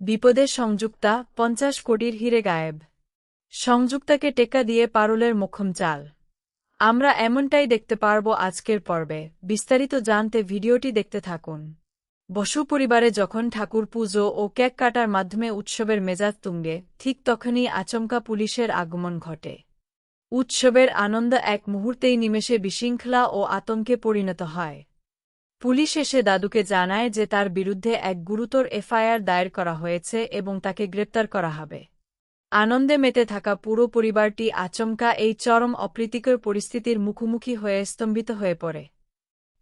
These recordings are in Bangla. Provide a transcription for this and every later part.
বিপদে সংযুক্তা, ৫০ কোটির হিরে গায়েব। সংযুক্তাকে টেক্কা দিয়ে পারুলের মোক্ষম চাল। আমরা এমনটাই দেখতে পারব আজকের পর্বে। বিস্তারিত জানতে ভিডিওটি দেখতে থাকুন। বসু পরিবারে যখন ঠাকুর পুজো ও কেক কাটার মাধ্যমে উৎসবের মেজাজ তুঙ্গে, ঠিক তখনই আচমকা পুলিশের আগমন ঘটে। উৎসবের আনন্দ এক মুহূর্তেই নিমেষে বিশৃঙ্খলা ও আতঙ্কে পরিণত হয়। পুলিশ এসে দাদুকে জানায় যে তার বিরুদ্ধে এক গুরুতর এফআইআর দায়ের করা হয়েছে এবং তাকে গ্রেপ্তার করা হবে। আনন্দে মেতে থাকা পুরো পরিবারটি আচমকা এই চরম অপ্রীতিকর পরিস্থিতির মুখোমুখি হয়ে স্তম্ভিত হয়ে পড়ে।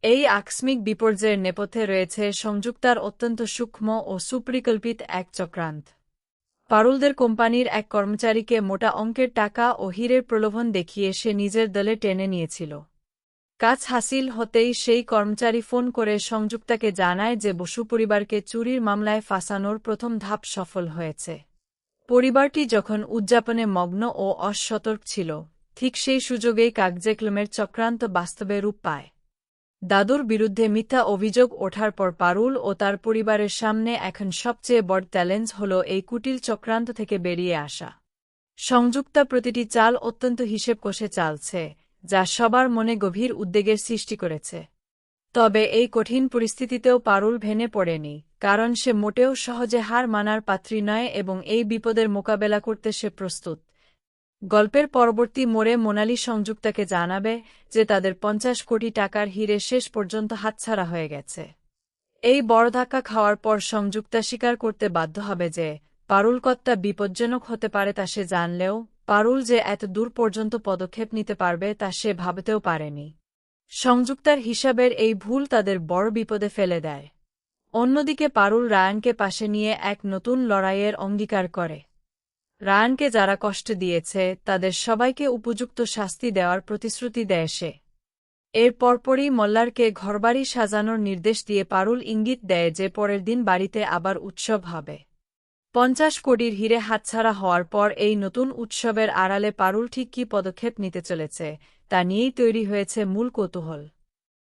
এই আকস্মিক বিপর্যয়ের নেপথ্যে রয়েছে সংযুক্তার অত্যন্ত সূক্ষ্ম ও সুপরিকল্পিত এক চক্রান্ত। পারুলদের কোম্পানির এক কর্মচারীকে মোটা অঙ্কের টাকা ও হীরের প্রলোভন দেখিয়ে সে নিজের দলে টেনে নিয়েছিল। কাজ হাসিল হতেই সেই কর্মচারী ফোন করে সংযুক্তাকে জানায় যে বসু পরিবারকে চুরির মামলায় ফাঁসানোর প্রথম ধাপ সফল হয়েছে। পরিবারটি যখন উদযাপনে মগ্ন ও অসতর্ক ছিল, ঠিক সেই সুযোগেই কাগজে-কলমের চক্রান্ত বাস্তবে রূপ পায়। দাদুর বিরুদ্ধে মিথ্যা অভিযোগ ওঠার পর পারুল ও তার পরিবারের সামনে এখন সবচেয়ে বড় চ্যালেঞ্জ হল এই কুটিল চক্রান্ত থেকে বেরিয়ে আসা। সংযুক্তা প্রতিটি চাল অত্যন্ত হিসেব কষে চালছে, যা সবার মনে গভীর উদ্বেগের সৃষ্টি করেছে। তবে এই কঠিন পরিস্থিতিতেও পারুল ভেঙে পড়েনি, কারণ সে মোটেও সহজে হার মানার পাত্রী নয় এবং এই বিপদের মোকাবেলা করতে সে প্রস্তুত। গল্পের পরবর্তী মোড়ে মোনালি সংযুক্তাকে জানাবে যে তাদের ৫০ কোটি টাকার হিরে শেষ পর্যন্ত হাতছাড়া হয়ে গেছে। এই বড় ধাক্কা খাওয়ার পর সংযুক্তা স্বীকার করতে বাধ্য হবে যে পারুল কতটা বিপজ্জনক হতে পারে তা সে জানলেও পারুল যে এত দূর পর্যন্ত পদক্ষেপ নিতে পারবে তা সে ভাবতেও পারেনি। সংযুক্তার হিসাবের এই ভুল তাদের বড় বিপদে ফেলে দেয়। অন্যদিকে পারুল রায়ানকে পাশে নিয়ে এক নতুন লড়াইয়ের অঙ্গীকার করে। রায়ানকে যারা কষ্ট দিয়েছে তাদের সবাইকে উপযুক্ত শাস্তি দেওয়ার প্রতিশ্রুতি দেয় সে। এর পরপরই মল্লারকে ঘরবাড়ি সাজানোর নির্দেশ দিয়ে পারুল ইঙ্গিত দেয় যে পরের দিন বাড়িতে আবার উৎসব হবে। ৫০ কোটির হিরে হাতছাড়া হওয়ার পর এই নতুন উৎসবের আড়ালে পারুল ঠিক কী পদক্ষেপ নিতে চলেছে তা নিয়েই তৈরি হয়েছে মূল কৌতূহল।